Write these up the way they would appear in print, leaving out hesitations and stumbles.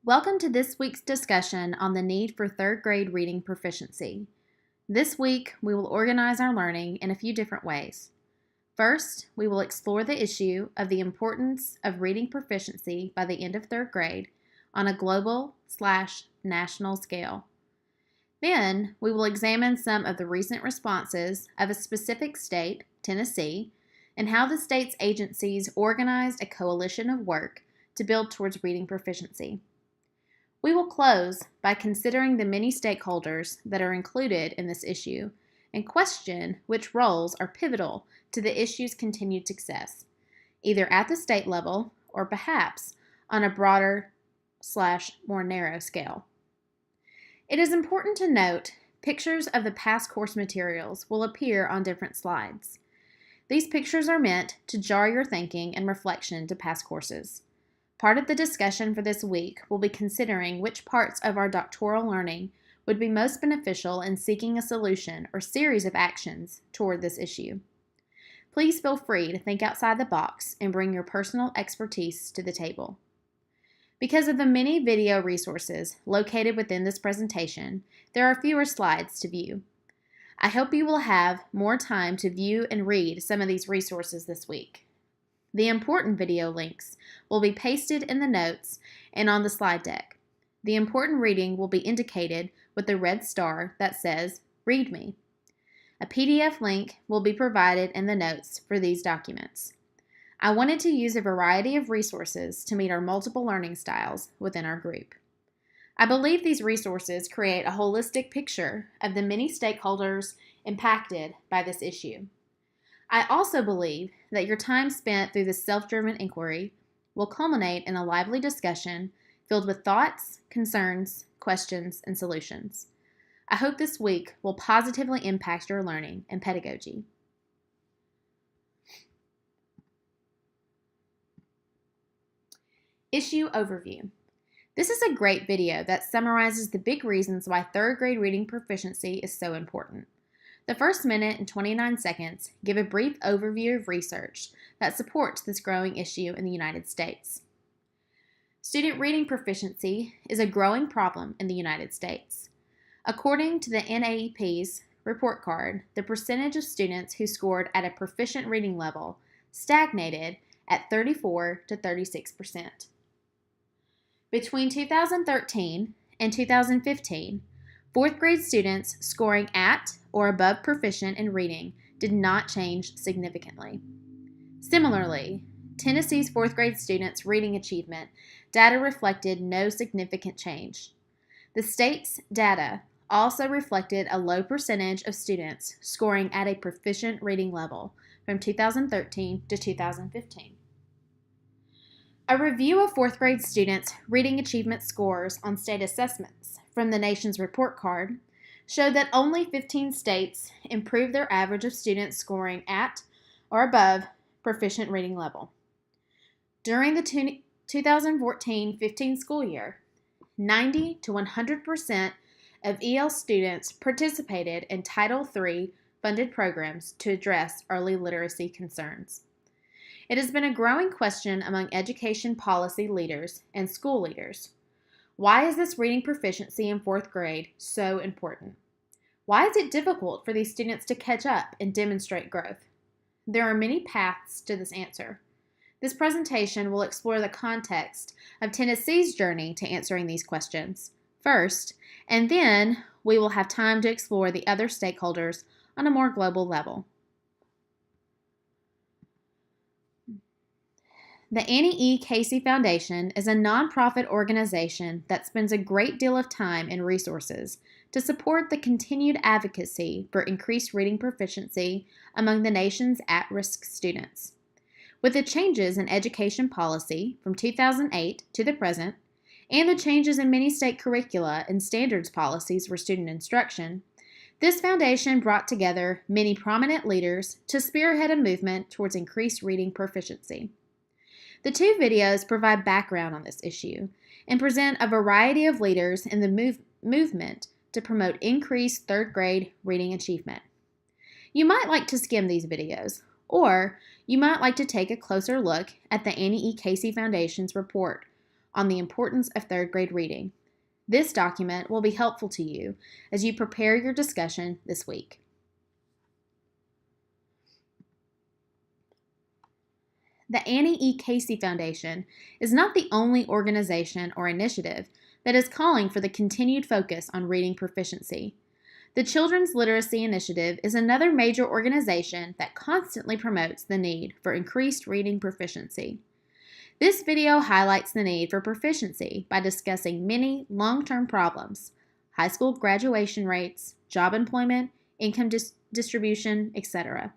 Welcome to this week's discussion on the need for third grade reading proficiency. This week, we will organize our learning in a few different ways. First, we will explore the issue of the importance of reading proficiency by the end of third grade on a global/national scale. Then, we will examine some of the recent responses of a specific state, Tennessee, and how the state's agencies organized a coalition of work to build towards reading proficiency. We will close by considering the many stakeholders that are included in this issue and question which roles are pivotal to the issue's continued success, either at the state level or perhaps on a broader/more narrow scale. It is important to note pictures of the past course materials will appear on different slides. These pictures are meant to jar your thinking and reflection to past courses. Part of the discussion for this week will be considering which parts of our doctoral learning would be most beneficial in seeking a solution or series of actions toward this issue. Please feel free to think outside the box and bring your personal expertise to the table. Because of the many video resources located within this presentation, there are fewer slides to view. I hope you will have more time to view and read some of these resources this week. The important video links will be pasted in the notes and on the slide deck. The important reading will be indicated with the red star that says, "Read me." A PDF link will be provided in the notes for these documents. I wanted to use a variety of resources to meet our multiple learning styles within our group. I believe these resources create a holistic picture of the many stakeholders impacted by this issue. I also believe that your time spent through this self-driven inquiry will culminate in a lively discussion filled with thoughts, concerns, questions, and solutions. I hope this week will positively impact your learning and pedagogy. Issue overview. This is a great video that summarizes the big reasons why third grade reading proficiency is so important. The first minute and 29 seconds give a brief overview of research that supports this growing issue in the United States. Student reading proficiency is a growing problem in the United States. According to the NAEP's report card, the percentage of students who scored at a proficient reading level stagnated at 34 to 36%. Between 2013 and 2015, fourth grade students scoring at or above proficient in reading did not change significantly. Similarly, Tennessee's fourth grade students' reading achievement data reflected no significant change. The state's data also reflected a low percentage of students scoring at a proficient reading level from 2013 to 2015. A review of fourth grade students' reading achievement scores on state assessments from the nation's report card showed that only 15 states improved their average of students scoring at or above proficient reading level. During the 2014-15 school year, 90 to 100% of EL students participated in Title III funded programs to address early literacy concerns. It has been a growing question among education policy leaders and school leaders. Why is this reading proficiency in fourth grade so important? Why is it difficult for these students to catch up and demonstrate growth? There are many paths to this answer. This presentation will explore the context of Tennessee's journey to answering these questions first, and then we will have time to explore the other stakeholders on a more global level. The Annie E. Casey Foundation is a nonprofit organization that spends a great deal of time and resources to support the continued advocacy for increased reading proficiency among the nation's at-risk students. With the changes in education policy from 2008 to the present, and the changes in many state curricula and standards policies for student instruction, this foundation brought together many prominent leaders to spearhead a movement towards increased reading proficiency. The two videos provide background on this issue and present a variety of leaders in the movement to promote increased third grade reading achievement. You might like to skim these videos, or you might like to take a closer look at the Annie E. Casey Foundation's report on the importance of third grade reading. This document will be helpful to you as you prepare your discussion this week. The Annie E. Casey Foundation is not the only organization or initiative that is calling for the continued focus on reading proficiency. The Children's Literacy Initiative is another major organization that constantly promotes the need for increased reading proficiency. This video highlights the need for proficiency by discussing many long-term problems: high school graduation rates, job employment, income distribution, etc.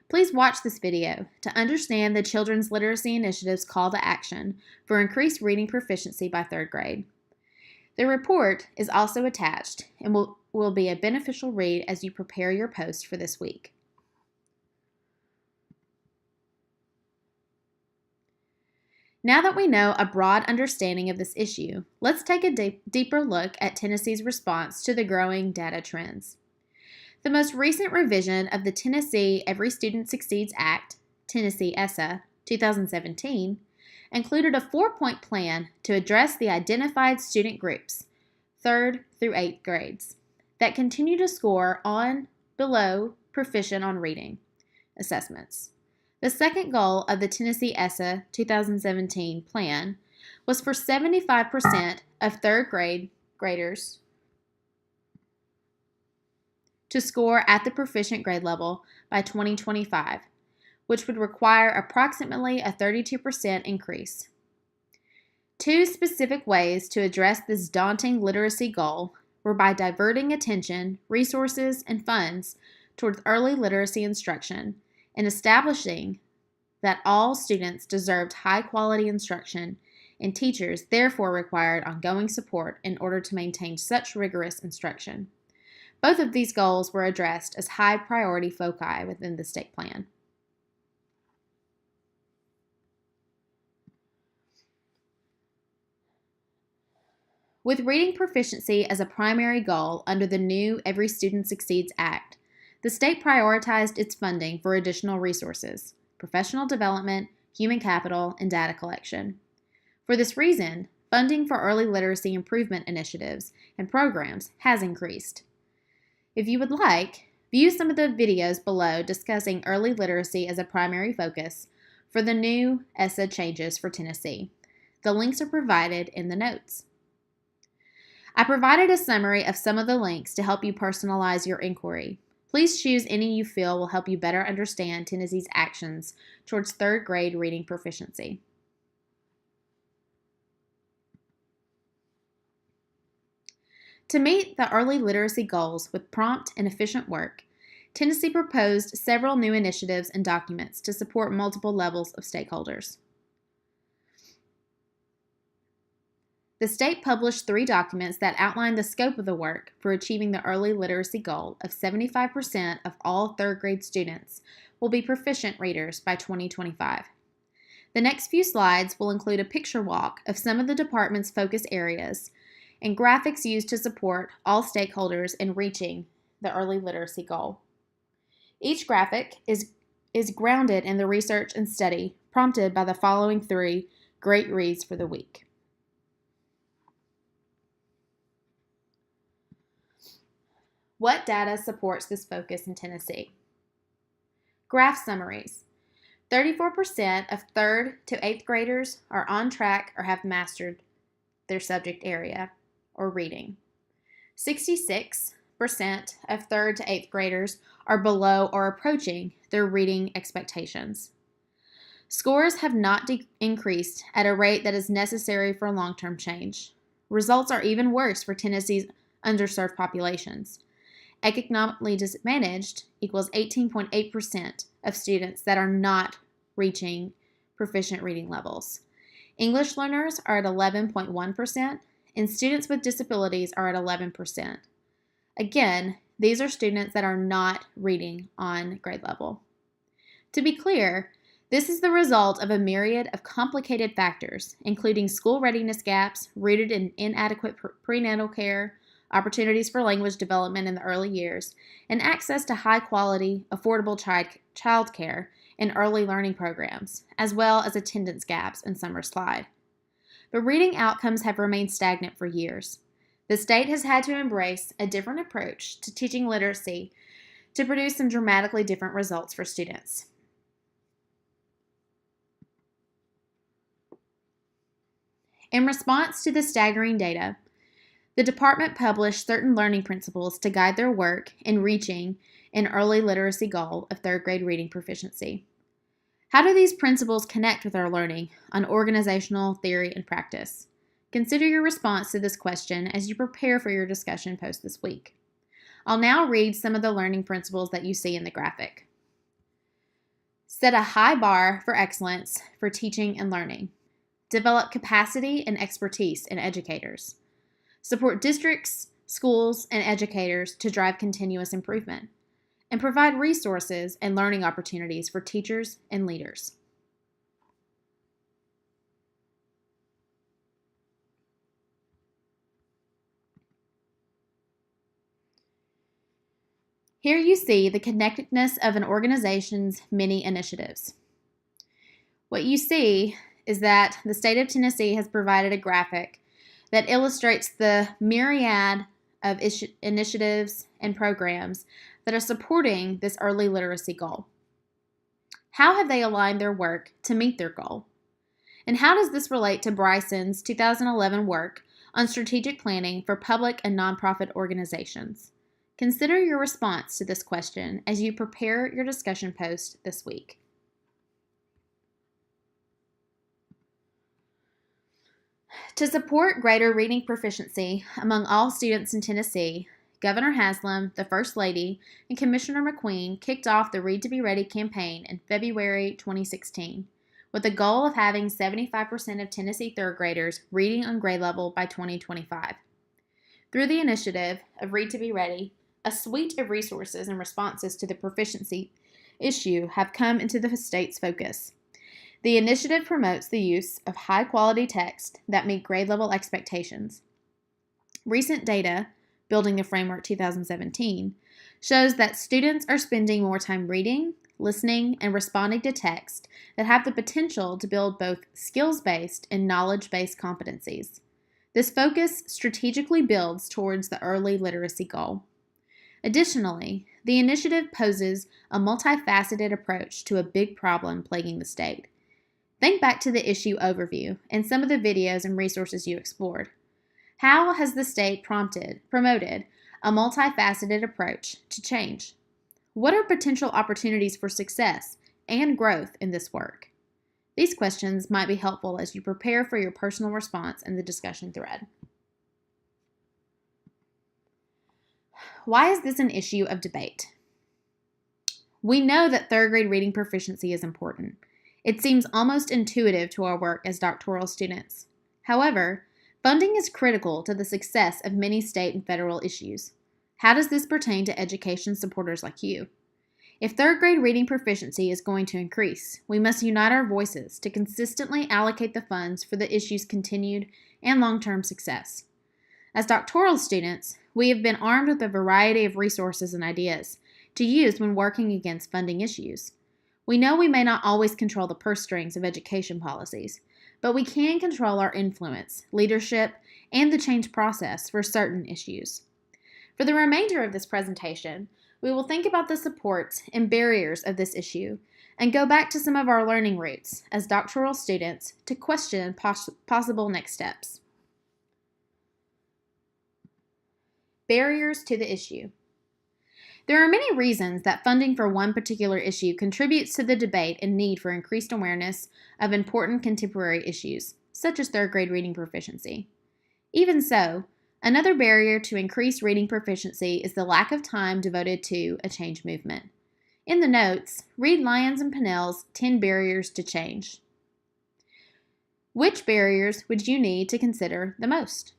Please watch this video to understand the Children's Literacy Initiative's call to action for increased reading proficiency by third grade. The report is also attached and will be a beneficial read as you prepare your post for this week. Now that we know a broad understanding of this issue, let's take a deeper look at Tennessee's response to the growing data trends. The most recent revision of the Tennessee Every Student Succeeds Act, Tennessee ESSA, 2017, included a 4-point plan to address the identified student groups, 3rd through 8th grades, that continue to score on below proficient on reading assessments. The second goal of the Tennessee ESSA 2017 plan was for 75% of 3rd grade graders to score at the proficient grade level by 2025, which would require approximately a 32% increase. Two specific ways to address this daunting literacy goal were by diverting attention, resources, and funds towards early literacy instruction and establishing that all students deserved high-quality instruction and teachers therefore required ongoing support in order to maintain such rigorous instruction. Both of these goals were addressed as high-priority foci within the state plan. With reading proficiency as a primary goal under the new Every Student Succeeds Act, the state prioritized its funding for additional resources, professional development, human capital, and data collection. For this reason, funding for early literacy improvement initiatives and programs has increased. If you would like, view some of the videos below discussing early literacy as a primary focus for the new ESSA changes for Tennessee. The links are provided in the notes. I provided a summary of some of the links to help you personalize your inquiry. Please choose any you feel will help you better understand Tennessee's actions towards 3rd grade reading proficiency. To meet the early literacy goals with prompt and efficient work, Tennessee proposed several new initiatives and documents to support multiple levels of stakeholders. The state published 3 documents that outline the scope of the work for achieving the early literacy goal of 75% of all 3rd grade students will be proficient readers by 2025. The next few slides will include a picture walk of some of the department's focus areas and graphics used to support all stakeholders in reaching the early literacy goal. Each graphic is grounded in the research and study prompted by the following 3 great reads for the week. What data supports this focus in Tennessee? Graph summaries. 34% of 3rd to 8th graders are on track or have mastered their subject area or reading. 66% of 3rd to 8th graders are below or approaching their reading expectations. Scores have not increased at a rate that is necessary for long-term change. Results are even worse for Tennessee's underserved populations. Economically disadvantaged equals 18.8% of students that are not reaching proficient reading levels. English learners are at 11.1%, and students with disabilities are at 11%. Again, these are students that are not reading on grade level. To be clear, this is the result of a myriad of complicated factors, including school readiness gaps rooted in inadequate prenatal care, opportunities for language development in the early years, and access to high-quality, affordable child care and early learning programs, as well as attendance gaps in summer slide. but reading outcomes have remained stagnant for years. The state has had to embrace a different approach to teaching literacy to produce some dramatically different results for students. In response to the staggering data, the department published certain learning principles to guide their work in reaching an early literacy goal of third grade reading proficiency. How do these principles connect with our learning on organizational theory and practice? Consider your response to this question as you prepare for your discussion post this week. I'll now read some of the learning principles that you see in the graphic. Set a high bar for excellence for teaching and learning. Develop capacity and expertise in educators. Support districts, schools, and educators to drive continuous improvement. And provide resources and learning opportunities for teachers and leaders. Here you see the connectedness of an organization's many initiatives. What you see is that the state of Tennessee has provided a graphic that illustrates the myriad of initiatives and programs that are supporting this early literacy goal. How have they aligned their work to meet their goal? And how does this relate to Bryson's 2011 work on strategic planning for public and nonprofit organizations? Consider your response to this question as you prepare your discussion post this week. To support greater reading proficiency among all students in Tennessee, Governor Haslam, the First Lady, and Commissioner McKamey kicked off the Read to Be Ready campaign in February 2016, with the goal of having 75% of Tennessee third graders reading on grade level by 2025. Through the initiative of Read to Be Ready, a suite of resources and responses to the proficiency issue have come into the state's focus. The initiative promotes the use of high-quality text that meet grade-level expectations. Recent data, Building the Framework 2017, shows that students are spending more time reading, listening, and responding to text that have the potential to build both skills-based and knowledge-based competencies. This focus strategically builds towards the early literacy goal. Additionally, the initiative poses a multifaceted approach to a big problem plaguing the state. Think back to the issue overview and some of the videos and resources you explored. How has the state promoted a multifaceted approach to change? What are potential opportunities for success and growth in this work? These questions might be helpful as you prepare for your personal response in the discussion thread. Why is this an issue of debate? We know that third grade reading proficiency is important. It seems almost intuitive to our work as doctoral students. However, funding is critical to the success of many state and federal issues. How does this pertain to education supporters like you? If third grade reading proficiency is going to increase, we must unite our voices to consistently allocate the funds for the issue's continued and long-term success. As doctoral students, we have been armed with a variety of resources and ideas to use when working against funding issues. We know we may not always control the purse strings of education policies, but we can control our influence, leadership, and the change process for certain issues. For the remainder of this presentation, we will think about the supports and barriers of this issue and go back to some of our learning roots as doctoral students to question possible next steps. Barriers to the issue. There are many reasons that funding for one particular issue contributes to the debate and need for increased awareness of important contemporary issues, such as third grade reading proficiency. Even so, another barrier to increased reading proficiency is the lack of time devoted to a change movement. In the notes, read Lyons and Pinnell's 10 Barriers to Change. Which barriers would you need to consider the most?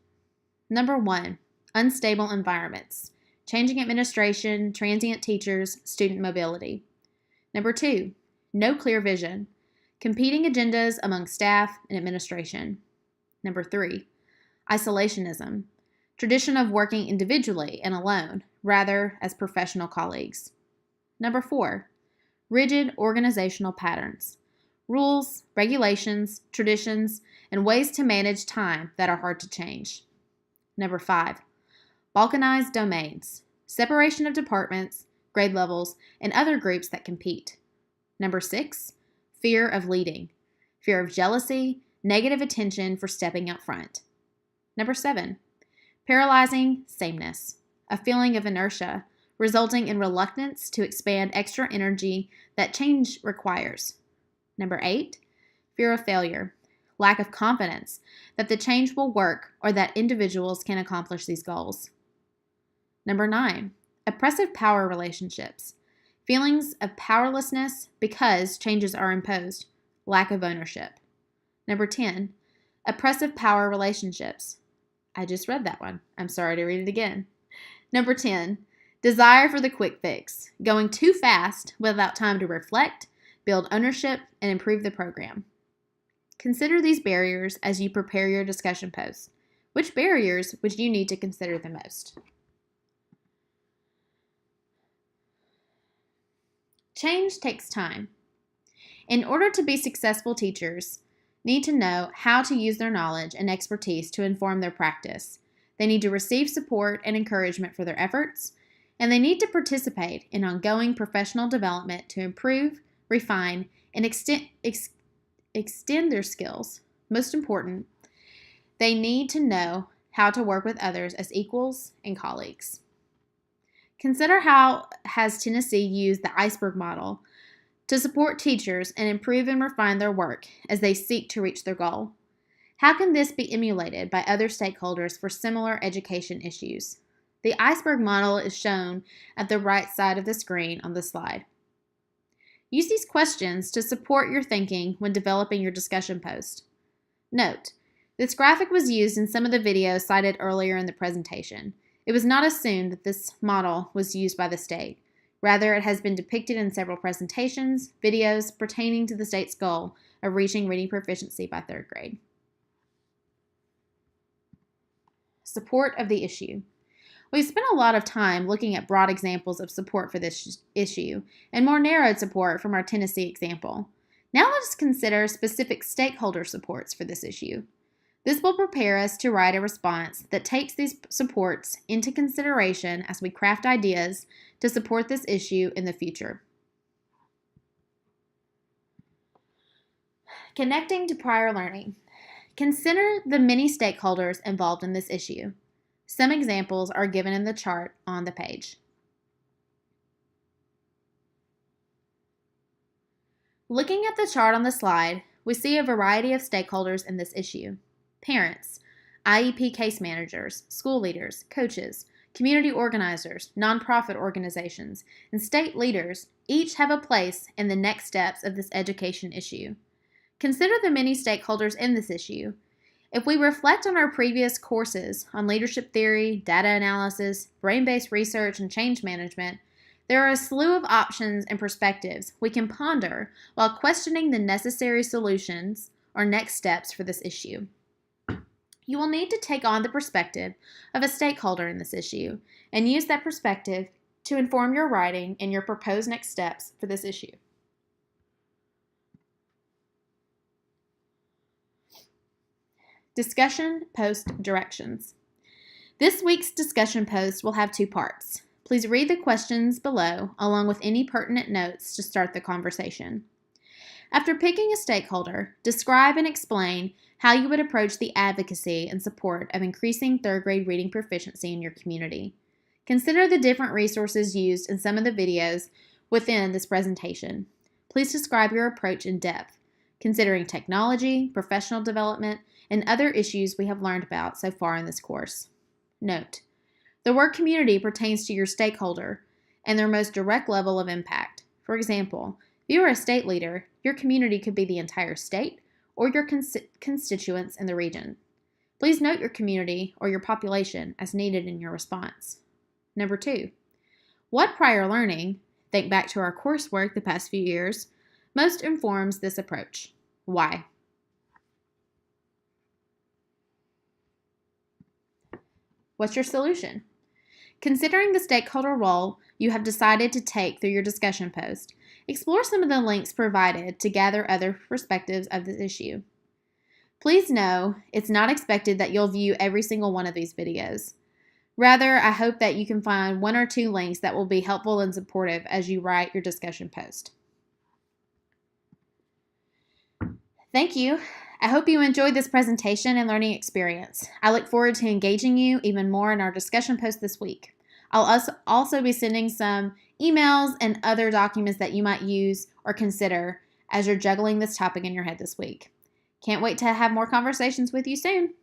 Number 1, unstable environments. Changing administration, transient teachers, student mobility. Number 2, no clear vision. Competing agendas among staff and administration. Number 3, isolationism. Tradition of working individually and alone, rather as professional colleagues. Number 4, rigid organizational patterns. rules, regulations, traditions, and ways to manage time that are hard to change. Number 5, balkanized domains, separation of departments, grade levels, and other groups that compete. Number 6, fear of leading, fear of jealousy, negative attention for stepping out front. Number 7, paralyzing sameness, a feeling of inertia, resulting in reluctance to expand extra energy that change requires. Number 8, fear of failure, lack of confidence that the change will work or that individuals can accomplish these goals. Number 9, oppressive power relationships, feelings of powerlessness because changes are imposed, lack of ownership. Number 10, oppressive power relationships. I just read that one. I'm sorry to read it again. Number 10, desire for the quick fix, going too fast without time to reflect, build ownership, and improve the program. Consider these barriers as you prepare your discussion posts. Which barriers would you need to consider the most? Change takes time. In order to be successful teachers, need to know how to use their knowledge and expertise to inform their practice. They need to receive support and encouragement for their efforts, and they need to participate in ongoing professional development to improve, refine, and extend their skills. Most important, they need to know how to work with others as equals and colleagues. Consider how has Tennessee used the iceberg model to support teachers and improve and refine their work as they seek to reach their goal. How can this be emulated by other stakeholders for similar education issues? The iceberg model is shown at the right side of the screen on the slide. Use these questions to support your thinking when developing your discussion post. Note, this graphic was used in some of the videos cited earlier in the presentation. It was not assumed that this model was used by the state. Rather, it has been depicted in several presentations, videos pertaining to the state's goal of reaching reading proficiency by 3rd grade. Support of the issue. We've spent a lot of time looking at broad examples of support for this issue and more narrowed support from our Tennessee example. Now let us consider specific stakeholder supports for this issue. This will prepare us to write a response that takes these supports into consideration as we craft ideas to support this issue in the future. Connecting to prior learning. Consider the many stakeholders involved in this issue. Some examples are given in the chart on the page. Looking at the chart on the slide, we see a variety of stakeholders in this issue. Parents, IEP case managers, school leaders, coaches, community organizers, nonprofit organizations, and state leaders each have a place in the next steps of this education issue. Consider the many stakeholders in this issue. If we reflect on our previous courses on leadership theory, data analysis, brain-based research, and change management, there are a slew of options and perspectives we can ponder while questioning the necessary solutions or next steps for this issue. You will need to take on the perspective of a stakeholder in this issue and use that perspective to inform your writing and your proposed next steps for this issue. Discussion post directions. This week's discussion post will have 2 parts. Please read the questions below along with any pertinent notes to start the conversation. After picking a stakeholder, describe and explain how you would approach the advocacy and support of increasing 3rd grade reading proficiency in your community. Consider the different resources used in some of the videos within this presentation. Please describe your approach in depth, considering technology, professional development, and other issues we have learned about so far in this course. Note, the word community pertains to your stakeholder and their most direct level of impact. For example, if you are a state leader, your community could be the entire state or your constituents in the region. Please note your community or your population as needed in your response. Number 2, what prior learning, think back to our coursework the past few years, most informs this approach? Why? What's your solution? Considering the stakeholder role you have decided to take through your discussion post, explore some of the links provided to gather other perspectives of this issue. Please know it's not expected that you'll view every single one of these videos. Rather, I hope that you can find one or two links that will be helpful and supportive as you write your discussion post. Thank you. I hope you enjoyed this presentation and learning experience. I look forward to engaging you even more in our discussion post this week. I'll also be sending some emails and other documents that you might use or consider as you're juggling this topic in your head this week. Can't wait to have more conversations with you soon.